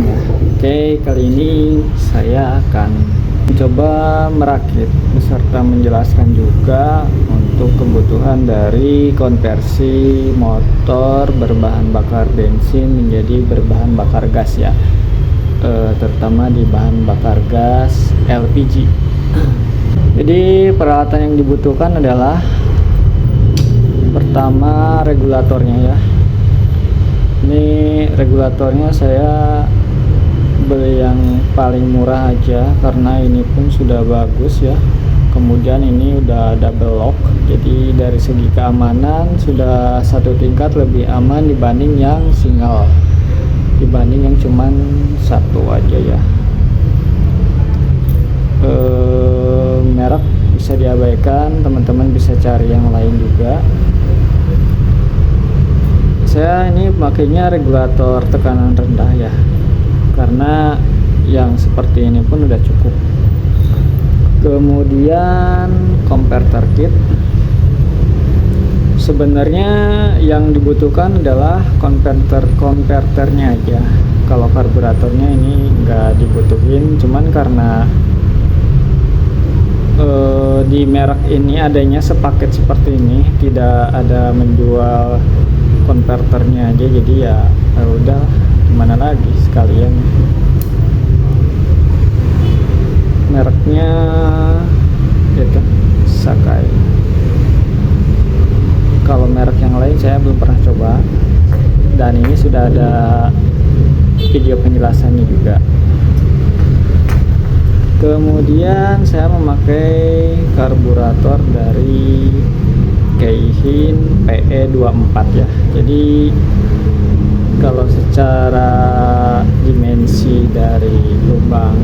ya. Oke, kali ini saya akan mencoba merakit beserta menjelaskan juga untuk kebutuhan dari konversi motor berbahan bakar bensin menjadi berbahan bakar gas ya, terutama di bahan bakar gas LPG. Jadi peralatan yang dibutuhkan adalah pertama regulatornya ya. Ini regulatornya saya beli yang paling murah aja karena ini pun sudah bagus ya. Kemudian ini udah double lock, jadi dari segi keamanan sudah satu tingkat lebih aman dibanding yang single, dibanding yang cuman satu aja ya. Merek bisa diabaikan, teman-teman bisa cari yang lain juga. Saya ini pakainya regulator tekanan rendah ya, karena yang seperti ini pun udah cukup. Kemudian converter kit, sebenarnya yang dibutuhkan adalah konverternya aja. Kalau karburatornya ini nggak dibutuhin, cuman karena di merek ini adanya sepaket seperti ini, tidak ada menjual konverternya aja, jadi ya udah gimana lagi, sekalian mereknya itu Sakai. Kalau merek yang lain saya belum pernah coba, dan ini sudah ada video penjelasannya juga. Kemudian saya memakai karburator dari Keihin PE24 ya. Jadi kalau secara dimensi dari lubang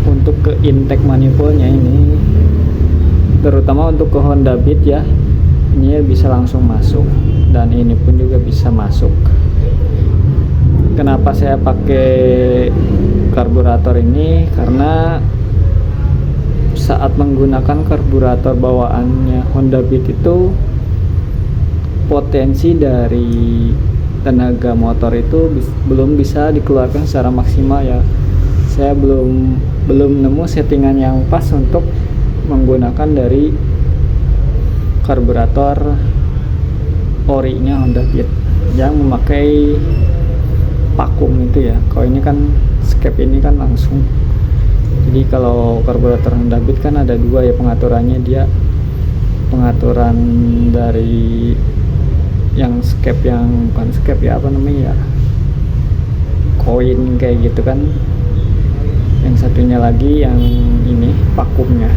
untuk ke intake manifoldnya ini, terutama untuk ke Honda Beat ya, ini bisa langsung masuk, dan ini pun juga bisa masuk. Kenapa saya pakai karburator ini? Karena saat menggunakan karburator bawaannya Honda Beat itu, potensi dari tenaga motor itu belum bisa dikeluarkan secara maksimal ya. Saya belum nemu settingan yang pas untuk menggunakan dari karburator ori-nya Honda Beat yang memakai vakum itu ya. Kalau ini kan skep ini kan langsung. Jadi kalau karburator Honda Beat kan ada dua ya pengaturannya, dia pengaturan dari yang skep, yang bukan skep ya, apa namanya ya, koin kayak gitu kan. Yang satunya lagi yang ini vakumnya.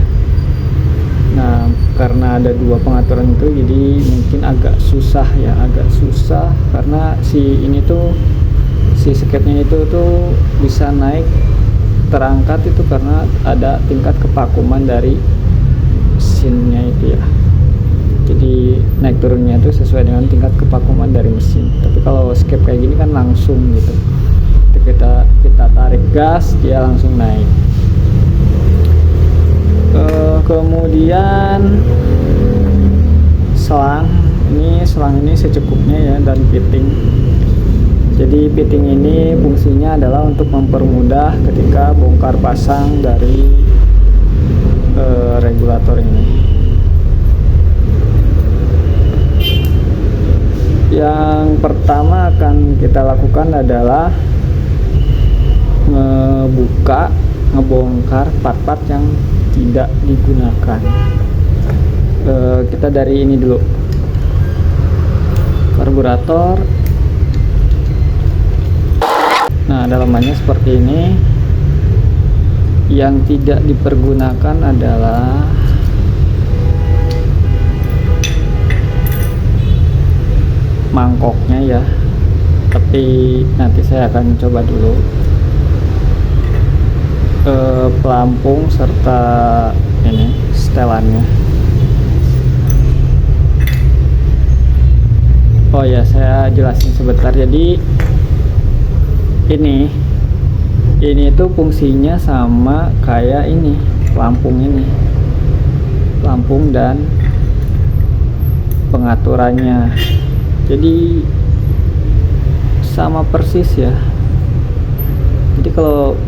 Nah, karena ada dua pengaturan itu, jadi mungkin agak susah ya, agak susah karena si skepnya itu tuh bisa naik terangkat itu karena ada tingkat kevakuman dari mesinnya itu ya. Jadi naik turunnya itu sesuai dengan tingkat kevakuman dari mesin. Tapi kalau skep kayak gini kan langsung gitu, kita tarik gas dia langsung naik. Kemudian selang ini secukupnya ya, dan fitting. Jadi fitting ini fungsinya adalah untuk mempermudah ketika bongkar pasang dari regulator ini. Yang pertama akan kita lakukan adalah ngebongkar part-part yang tidak digunakan. Kita dari ini dulu, karburator. Nah, dalamannya seperti ini. Yang tidak dipergunakan adalah mangkoknya ya, tapi nanti saya akan coba dulu. Pelampung serta ini setelannya. Oh ya, saya jelasin sebentar. Jadi ini tuh fungsinya sama kayak ini, pelampung ini, pelampung dan pengaturannya. Jadi sama persis ya. Jadi kalau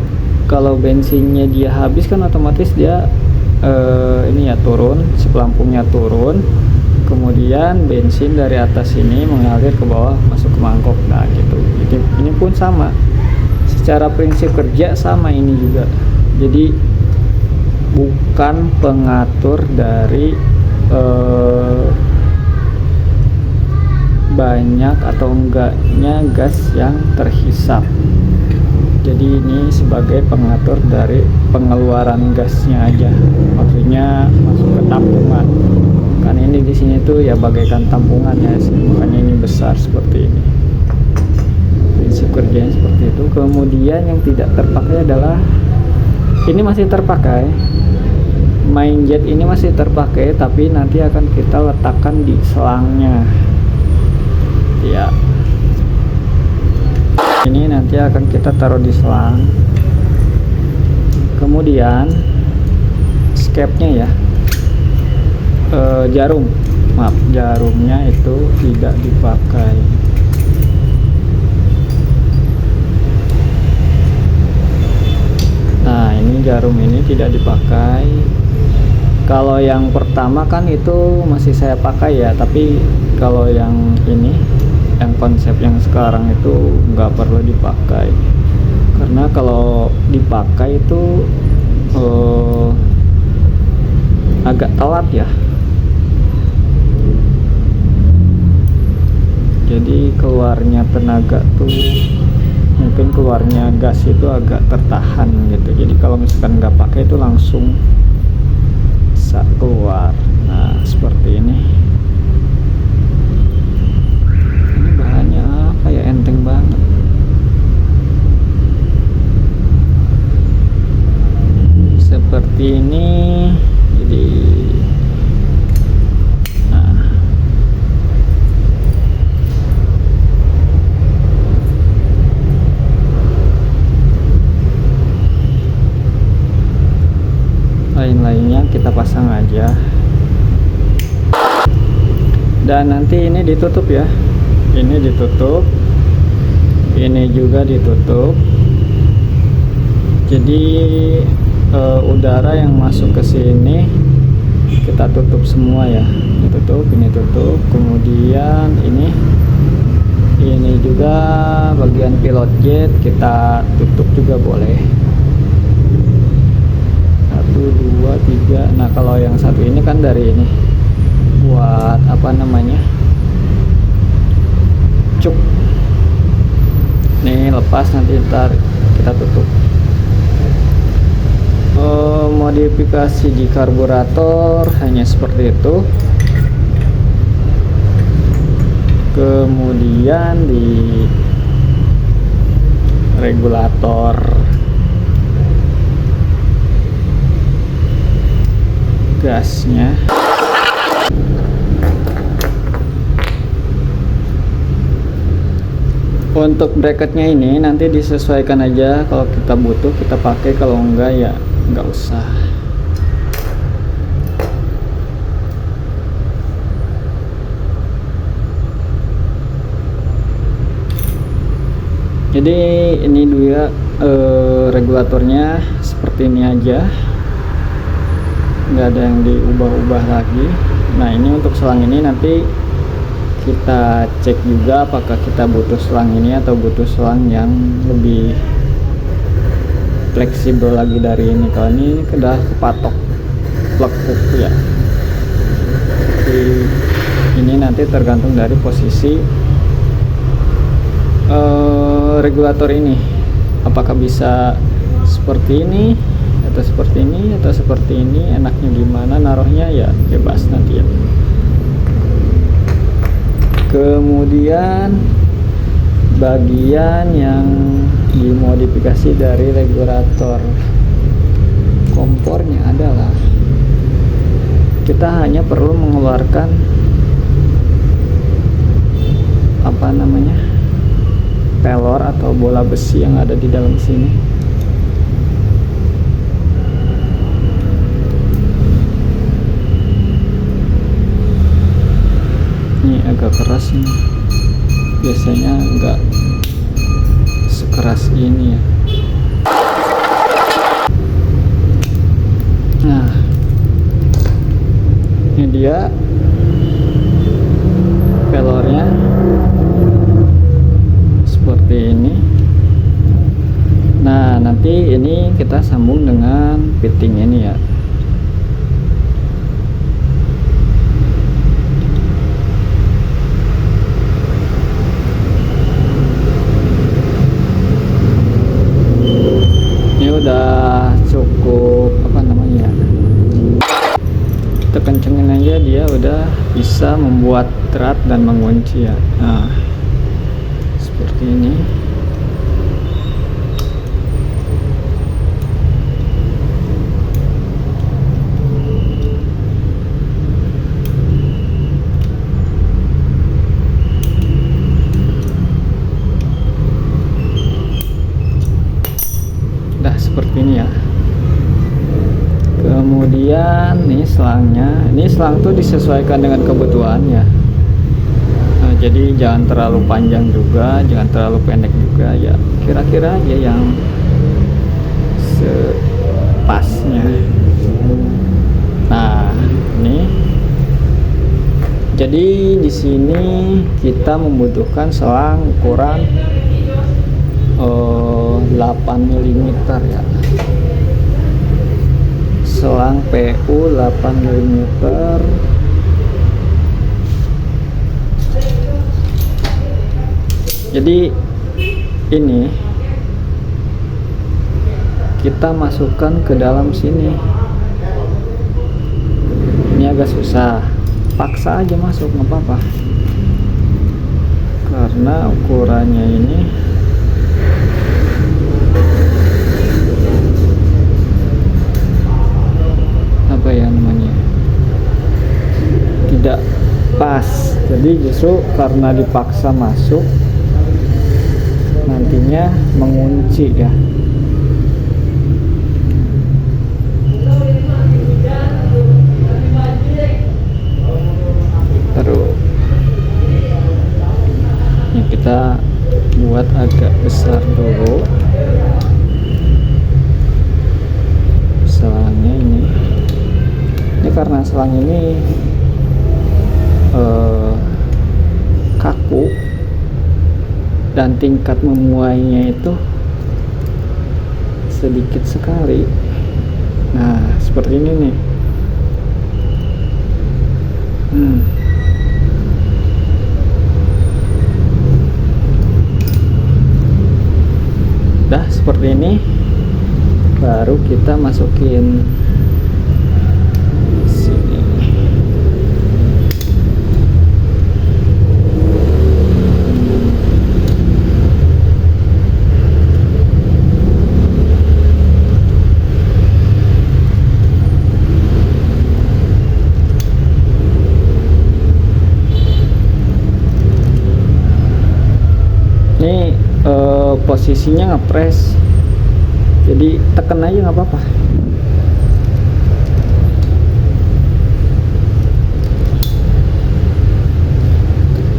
kalau bensinnya dia habis kan otomatis dia ini ya turun, si pelampungnya turun, kemudian bensin dari atas ini mengalir ke bawah masuk ke mangkok. Nah gitu. Jadi ini pun sama, secara prinsip kerja sama ini juga. Jadi bukan pengatur dari banyak atau enggaknya gas yang terhisap. Jadi ini sebagai pengatur dari pengeluaran gasnya aja, maksudnya masuk ke tampungan. Kan ini di sini tuh ya bagaikan tampungan ya, makanya ini besar seperti ini. Prinsip kerjanya seperti itu. Kemudian yang tidak terpakai adalah ini masih terpakai. Main jet ini masih terpakai, tapi nanti akan kita letakkan di selangnya. Ya. Ini nanti akan kita taruh di selang. Kemudian skepnya ya, jarumnya itu tidak dipakai. Nah ini jarum ini tidak dipakai. Kalau yang pertama kan itu masih saya pakai ya, tapi kalau yang ini, yang konsep yang sekarang itu nggak perlu dipakai, karena kalau dipakai itu agak telat ya. Jadi keluarnya tenaga tuh mungkin keluarnya gas itu agak tertahan gitu. Jadi kalau misalkan nggak pakai itu langsung bisa keluar. Nah seperti ini. Bahannya apa ya, enteng banget. Seperti ini. Jadi lain-lainnya kita pasang aja. Dan nanti ini ditutup ya. Ini ditutup, ini juga ditutup. Jadi udara yang masuk ke sini kita tutup semua ya. Ditutup, ini tutup. Kemudian ini juga bagian pilot jet kita tutup juga boleh. 1, 2, 3. Nah kalau yang satu ini kan dari ini buat apa namanya, cuk. Nih lepas, nanti ntar kita tutup. Modifikasi di karburator hanya seperti itu. Kemudian di regulator gasnya untuk bracketnya ini nanti disesuaikan aja. Kalau kita butuh kita pakai, kalau enggak ya enggak usah. Jadi ini dua regulatornya seperti ini aja, nggak ada yang diubah-ubah lagi. Nah ini untuk selang ini nanti kita cek juga apakah kita butuh selang ini atau butuh selang yang lebih fleksibel lagi dari ini. Kalau ini udah kepatok plek ya. Jadi ini nanti tergantung dari posisi regulator ini, apakah bisa seperti ini atau seperti ini atau seperti ini, enaknya gimana naruhnya ya bebas nanti ya. Kemudian bagian yang dimodifikasi dari regulator kompornya adalah kita hanya perlu mengeluarkan apa namanya, pelor atau bola besi yang ada di dalam sini. Ini agak keras nih, biasanya Nah, nanti ini kita sambung dengan fitting ini ya. Ini udah cukup apa namanya, kita kencengin aja, dia udah bisa membuat erat dan mengunci ya. Nah, seperti ini. Udah seperti ini ya. Kemudian nih selangnya, ini selang tuh disesuaikan dengan kebutuhan ya. Nah, jadi jangan terlalu panjang juga, jangan terlalu pendek juga ya, kira-kira aja yang sepasnya. Nah, ini jadi di sini kita membutuhkan selang ukuran 8 mm ya. Selang PU 8 mm. Jadi ini kita masukkan ke dalam sini. Ini agak susah, paksa aja masuk, nggak apa-apa, karena ukurannya ini apa ya namanya, tidak pas. Jadi justru karena dipaksa masuk nantinya mengunci ya. Terus ini kita buat agak besar dulu selangnya ini. Ini karena selang ini kaku dan tingkat memuainya itu sedikit sekali. Nah, seperti ini nih. Dah seperti ini, baru kita masukin sini. Ini posisinya ngepres, jadi tekan aja nggak apa-apa.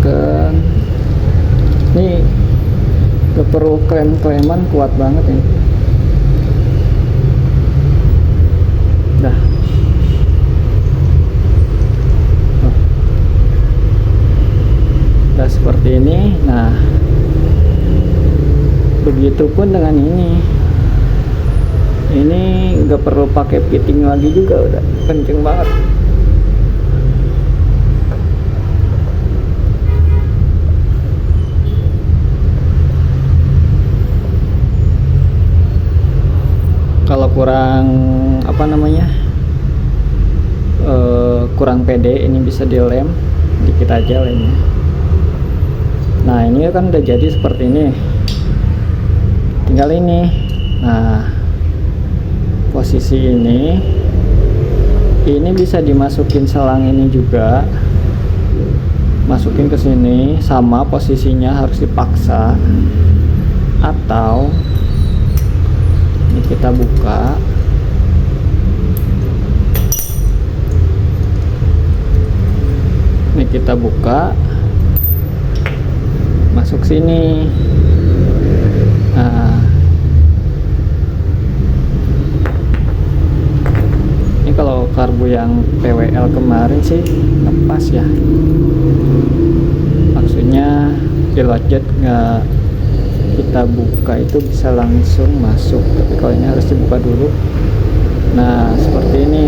Tekan. Ini gak perlu klem-kleman, kuat banget ini. Dah. Dah seperti ini. Nah, begitupun dengan ini nggak perlu pakai fitting lagi juga, udah kenceng banget. Kalau kurang apa namanya, kurang pede, ini bisa dilem dikit aja lemnya. Nah, ini kan udah jadi seperti ini, tinggal ini. Nah, posisi ini bisa dimasukin selang ini juga, masukin ke sini, sama posisinya harus dipaksa, atau ini kita buka. Ini kita buka, masuk sini. Nah, ini kalau karbu yang PWL kemarin sih lepas ya, maksudnya pilot jet nggak kita buka itu bisa langsung masuk, tapi kalau ini harus dibuka dulu. Nah seperti ini.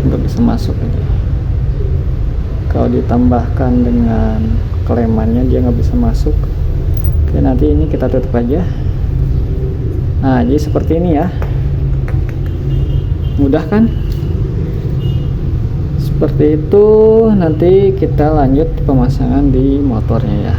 Nggak bisa masuk ini. Kalau ditambahkan dengan klemannya dia nggak bisa masuk. Oke, nanti ini kita tutup aja. Nah jadi seperti ini ya, mudah kan? Seperti itu. Nanti kita lanjut pemasangan di motornya ya.